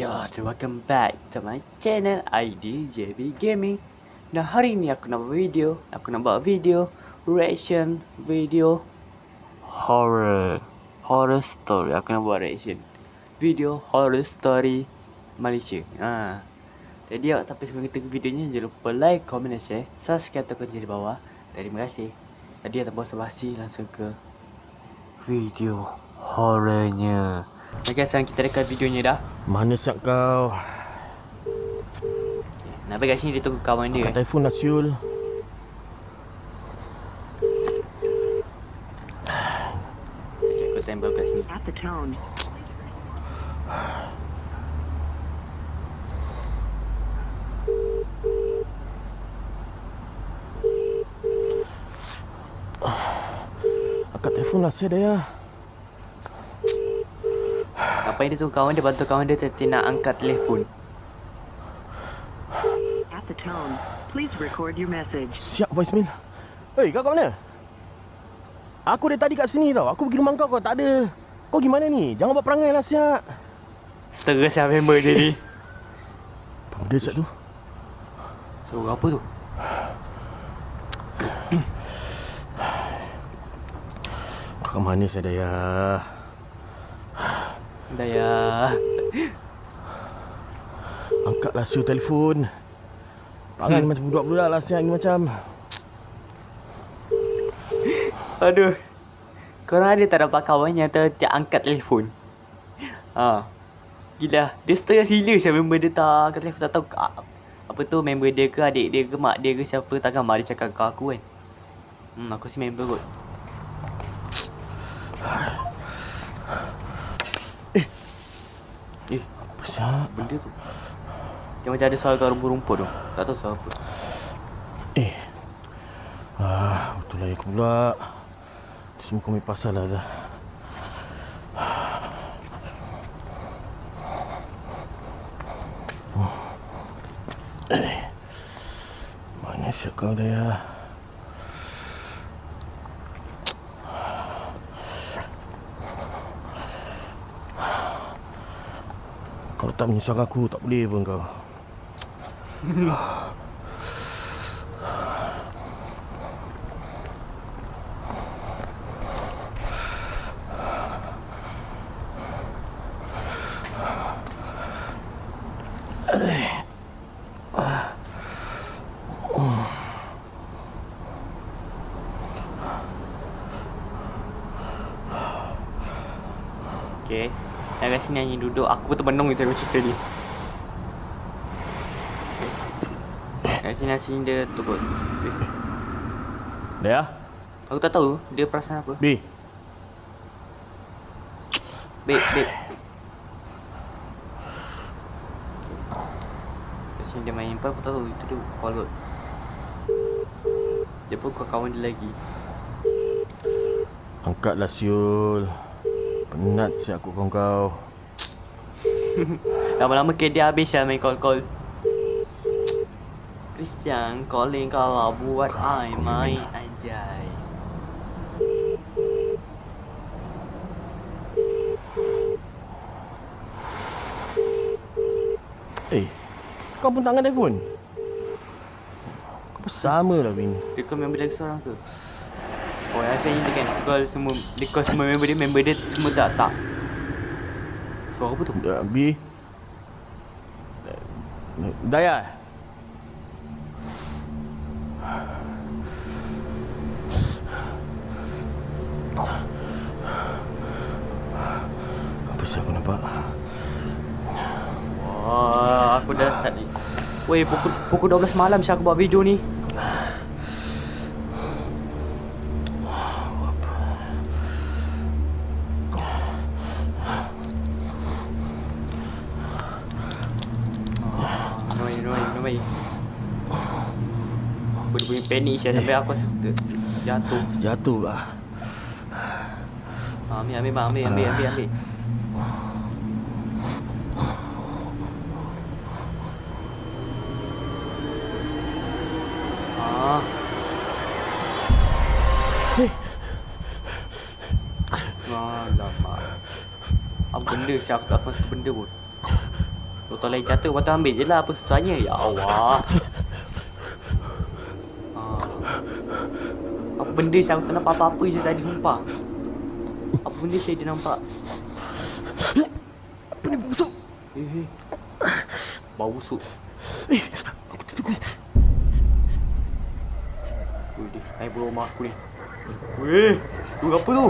Ya, welcome back to my channel ID JB Gaming. Nah, hari ini aku nak buat video reaction video horror story. Aku nak buat reaction video horror story Malaysia. Jadi tapi sebelum kita ke videonya, jangan lupa like, comment dan share, subscribe tekan di bawah. Terima kasih. Tadi tanpa basa-basi langsung ke video horornya. Okay, sekarang kita record videonya dah. Mana siap kau? Nampak kat sini dia tunggu kawan dia. Angkat telefon lah Syul. Okay, aku tembak kat sini. At the tone. Angkat telefon lah saya Daya. Apa yang dia tunggu kawan dia, bantu kawan dia nak angkat telefon. At the tone. Please record your message. Siap voicemail. Hei, kau kat mana? Aku dari tadi kat sini tau. Aku pergi rumah kau tak ada. Kau gimana ni? Jangan buat perangai lah siap. Setengah siap member dia ni. Apa benda siap tu? Suara apa tu? Kau kat mana saya Daya? Daya. Angkatlah Syul telefon. Perangai macam budak-budak lah siap ni macam. Aduh. Korang ada tak dapat kawan yang tak angkat telefon? Gila. Dia setengah sila siapa member dia tak angkat telefon. Tak tahu apa tu member dia ke adik dia ke mak dia ke siapa. Takkan mak dia cakap ke aku kan. Aku si member kot. Apa siap? Benda tu dia macam ada suara rumput-rumput tu. Tak tahu suara apa. Betul lah aku pula. Semua kami pasal lah dah. Mana siap kau Daya? Kalau tak menyesal aku, tak boleh pun kau. Okay. Yang kat sini hanya duduk. Aku termenung ni tengok cerita ni. Kat sini dia turut. Daya? Aku tak tahu dia perasan apa. B. Babe. Kat sini dia main apa, aku tak tahu. Itu dia call kot. Dia pun call kawan dia lagi. Angkatlah Syul. Penat siap aku kau. Lama-lama ke dia habis lah main call. Christian calling kalau buat I main anjay. Kau pun tak angkat telefon? Kau pun sama lah Bin. Dia call member lagi seorang ke? Oh rasanya dia kan call semua. Dia call semua member dia semua tak. Suara apa tu? B. Daya. Apa sih aku nampak? Wah, aku dah start ni. Weh, pukul 12 malam saya aku buat video ni. Noi. Bunyi panik saya sampai aku jatuh. Jatuh lah. Ambil. Alamak. Apa benda siap tak faham benda pun. Botol lain jatuh, lepas tu ambil je lah. Apa susahnya? Ya Allah. Apa benda saya tak nampak apa-apa je tadi, sumpah. Apa benda saya dia nampak? Apa ni busuk? Bau busuk. Aku tertegur. Ui, dia naik bawah rumah aku ni. Weh, tu apa tu?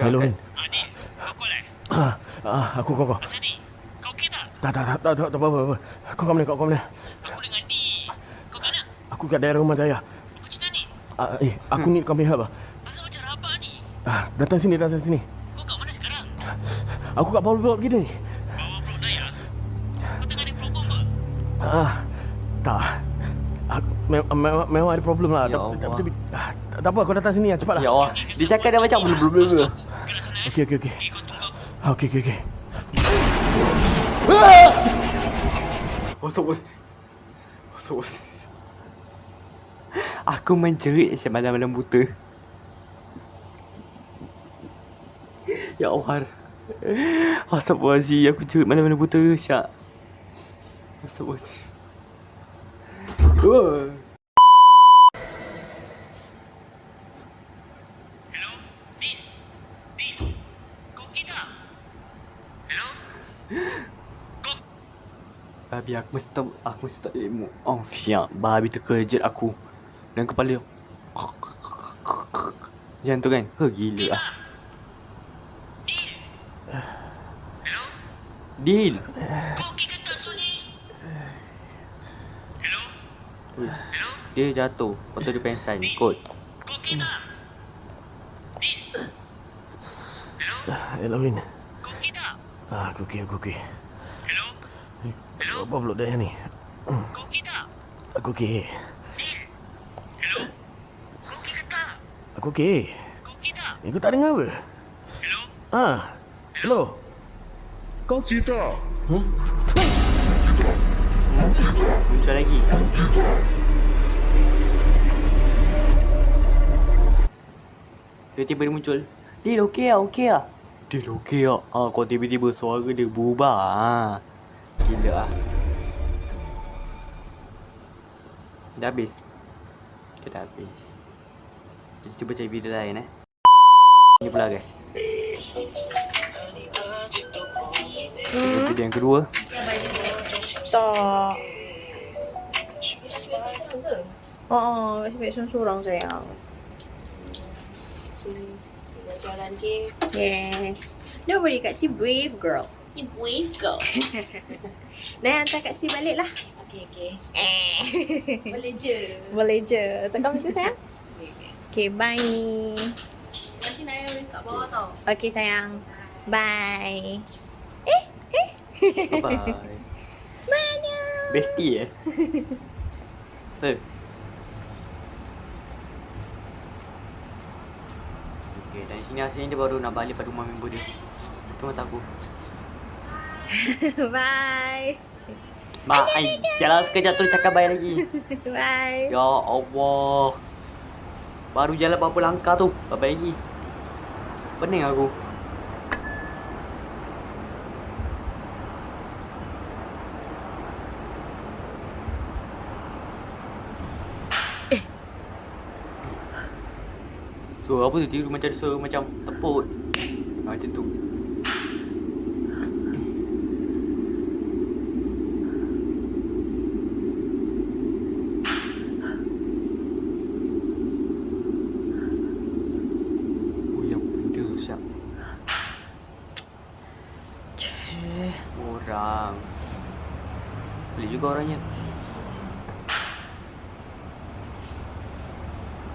Hello, Min. Adil, kau call eh? Aku kau. Asal ni? Kau okey tak? Tak apa. Kau kat mana? Kau kat mana? Aku dengan Di. Kau kat mana? Aku kat daerah rumah Daya. Apa cerita ni? Aku need kau punya help lah. Asal macam rabak ni? Datang sini. Kau kat mana sekarang? Aku kat bawah blok gini. Bawa blok Daya? Kau tengah ada problem ke? Tak. Memang ada problem lah. Ya Tapi tak apa, aku datang sini lah. Cepatlah. Ya Allah, dia cakap dia macam blur. Gerak sana eh? Okey. Okey, kau tunggu aku. Okey. Bos. Aku menjerit malam-malam buta. Ya Allah. Astagfirullahaladzim, aku jerit malam-malam buta, Syak. Astagfirullahaladzim. Hello? Din? Kau okey tak? Hello? Babi, aku mesti tak ilmu. Oh, Syak. Babi terkejut aku. Dan kepala dia. Macam tu kan? Gila lah. Hello? Deal. Kau okey ke tak Sony? Hello? Hello? Dia jatuh. Lepas tu dia pengsan. Kot. Kau okey tak? Din? Hello? Hello, Min. Kau okey tak? Aku okey. Hello? Hello? Apa blok Daya ni? Kau okey tak? Aku okey. Hello? Kau okey ke tak? Aku okey. Kau okey tak? Ni kau tak dengar apa? Hello? Hello. Kau kita. Muncul lagi. Tiba-tiba dia muncul. Dil, okey lah. Dil, okey lah. Kau tiba-tiba suara dia berubah. Gila lah. Dah habis. Kita dah habis. Kita cuba cari video lain Ini pula guys. Video yang kedua. Tak. Exhibition seorang sayang. Jalan ke? Yes. Don't worry, Kak Sti brave girl. You brave girl. Naya hantar Kak Sti balik lah. Okay. Boleh Boleh je. je. Tekan itu sayang. Okay, bye. Nanti Naya wake kat bawah tau. Okay sayang. Bye. Bye-bye. Banyak. Bestie Okay, dari sini asalnya dia baru nak balik pada rumah member dia. Tutup mata aku. Bye. Mak, jalan sekejap tu cakap bye lagi. Bye. Ya Allah. Baru jalan berapa langkah tu. Bye-bye lagi. Pening aku. So apa tu tiba macam ada suara macam tepuk. Macam tu. Oh yang benda tu siap. Orang. Pelik juga orangnya.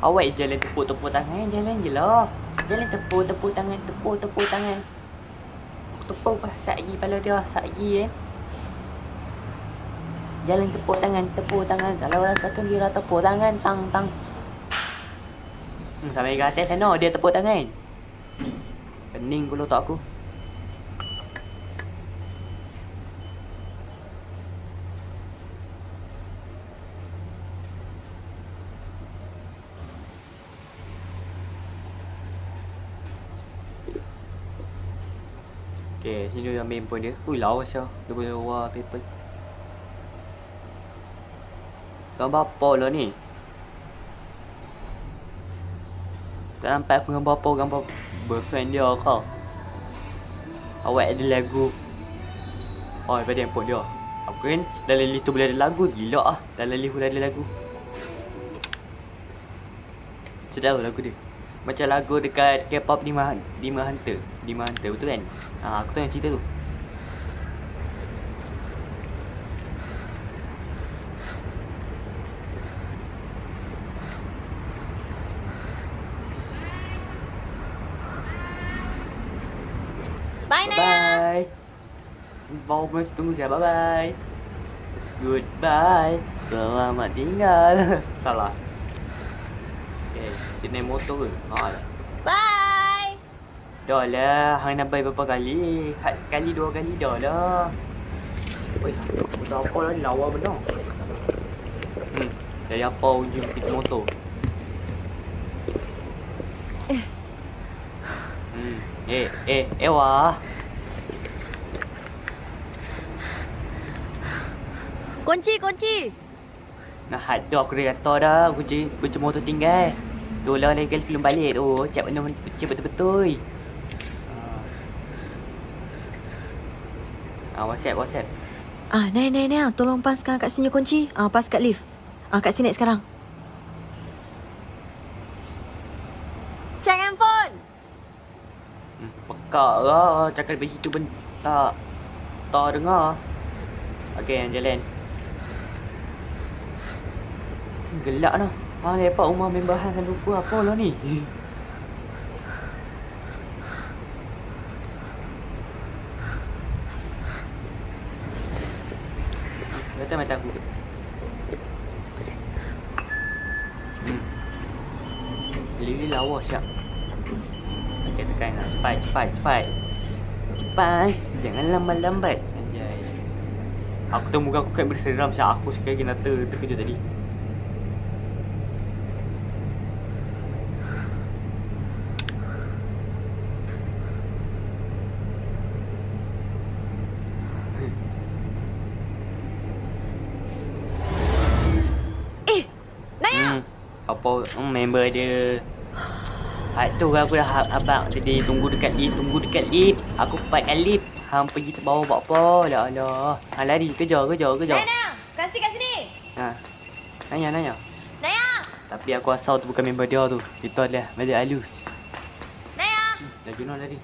Awak jalan tepuk-tepuk tangan, jalan je lah. Jalan tepuk-tepuk tangan, tepuk-tepuk tangan. Tepuk pasal lagi kepala dia, sak lagi Jalan tepuk tangan. Kalau rasakan dia dah tepuk tangan, tang. Sampai ke atas sana, dia tepuk tangan. Pening pula otak aku. Okay, sini dia main point dia. Ui, lawa siapa. Dia boleh wallpaper. Gambar apa lah ni? Tak nampak aku gambar apa, gambar boyfriend dia kau. Awak ada lagu. Oh, pada handphone dia. Aku kan dalam list tu boleh ada lagu. Gila ah, dalam list boleh ada lagu. Sedap lagu dia. Macam lagu dekat K-pop Demon Hunter. Demon Hunter, betul kan? Aku tengok cerita tu. Bye, Naya. Bye. Bawa masih tunggu saya. Bye bye. Goodbye. Selamat tinggal. Salah. Okay, dia naik motor ke? Bye. Dah lah. Hang nak bye berapa kali? Sekali, 2 kali dah lah. Weh, motor apa lah ni? Lawa benar. Dari apa ujung pintu motor? Wah. Kunci. Nah, tu aku dah kata dah. Kunci motor tinggal. Tu lah legal belum balik tu. Cak betul-betul. WhatsApp. Naya, tolong paskan kat sini kunci. Pas kat lift. Kat sini sekarang. Check handphone. Pekak lah. Cakap dari situ pun tak dengar. Okey, jalan. Gelak lah. Lepak rumah member Han kan lupa apa lah ni. Betul mata aku. Lili lawa siap. Okey, tekan lah. Cepat. Jangan lambat-lambat. Anjay. Aku tahu muka aku kan berseram siap. Aku sekali nak terkejut tadi. Apa member dia. Tu aku dah abang tadi tunggu dekat lift. Aku fight kat lift. Hang pergi ke bawah buat apa? Alah. Lari kejar. Naya, kasih kat sini. Nanya. Naya. Tapi aku asal tu bukan member dia tu. Itu adalah Malik Alus. Naya. Lari.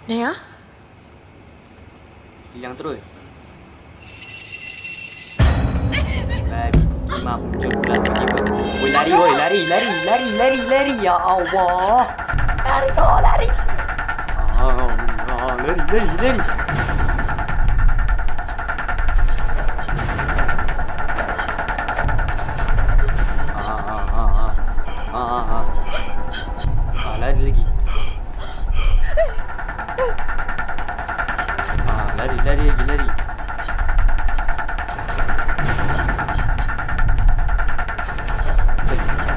Naya? Hilang terus. Babi Kima muncul pula tiba-tiba. Lari. Ya Allah. Lari. Lari. Lari lagi. Lari.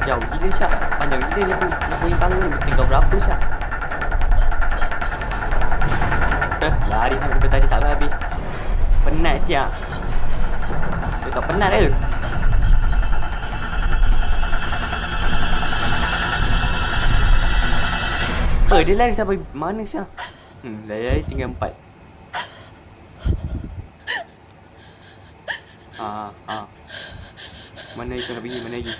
Jauh gila Syak. Panjang gila dia punya tangga ni. Tinggal berapa Syak? Lari sampai ke tadi tak habis. Penat Syak. Dia tak penat ke? Dia lari sampai mana Syak? Lari tinggal 4. Mana itu nak pergi? Mana lagi?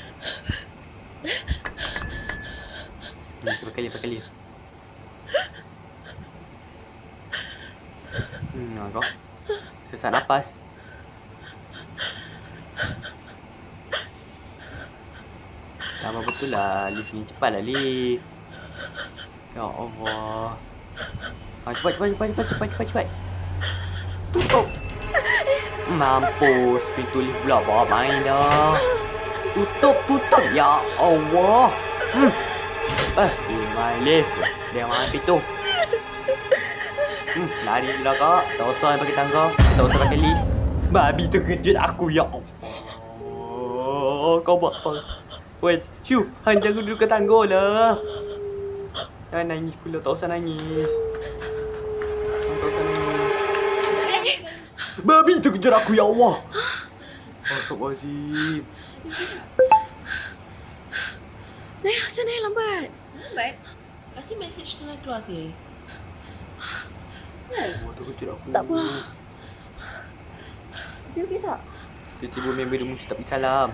Pakai lift. Kau sesak nafas. Lama betul lah lift ni. Cepatlah lift. Ya Allah. Cepat. Tutup. Mampus, pintu lift pula bawa main dah. Tutup. Ya Allah. My lift. Dia main pintu. Lari pula kak. Tak usah pakai tangga. Tak usah pakai lift. Babi terkejut aku, ya Allah. Kau buat apa? Wait, Syu, Han jangan duduk ke tangga lah. Jangan nangis pula, tak usah nangis. Tak usah nangis. Babi terkejut aku, ya Allah. Astagfirullahaladzim. Naya, asal Naya lambat? Lambat. Kasih message tu nak keluar sih. Oh, terkejut aku. Tak apa. Masih okey tak? Tiba-tiba member dia muncul tak pergi salam.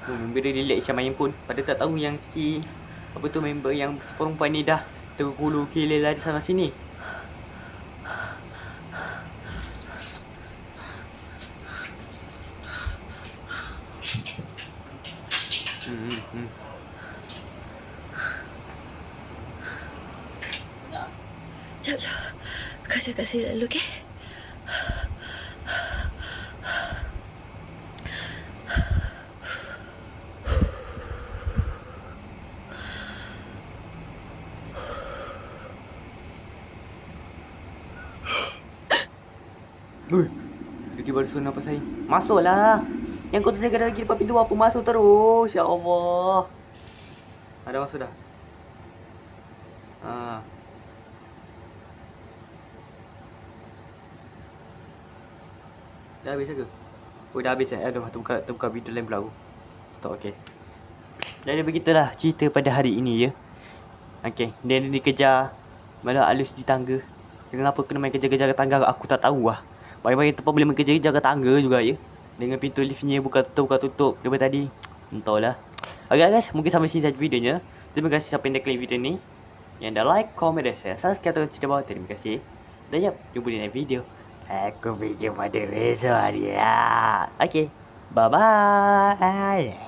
Oh, member dia relax macam main pun. Pada tak tahu yang si apa tu member yang perempuan ni dah tergulu gila lah di sana sini. Sekejap. Kasih kat sini dulu, okey? Tiba-tiba ada suara nafas saya. Masuklah. Yang kau terjaga lagi depan pintu apa? Masuk terus. Ya Allah. Ada masuk dah. Dah habis ke? Oh, dah habis Aduh, terbuka video lain pula aku. Stop, okey. Jadi begitulah cerita pada hari ini ya. Okey, dia dikejar malah halus di tangga. Kenapa kena main kejar-kejar tangga aku tak tahu lah. Bagi-bagi tempat boleh main kejar-kejar tangga juga ya. Dengan pintu liftnya buka tutup daripada tadi. Entahlah. Okay guys, mungkin sampai sini saja videonya. Terima kasih siapa yang dah klik video ni. Yang dah like, komen dan share. Subscribe atau cerita bawah. Terima kasih. Dan jap, jumpa di next video. Aku video pada besok hari ya. Okay, bye-bye.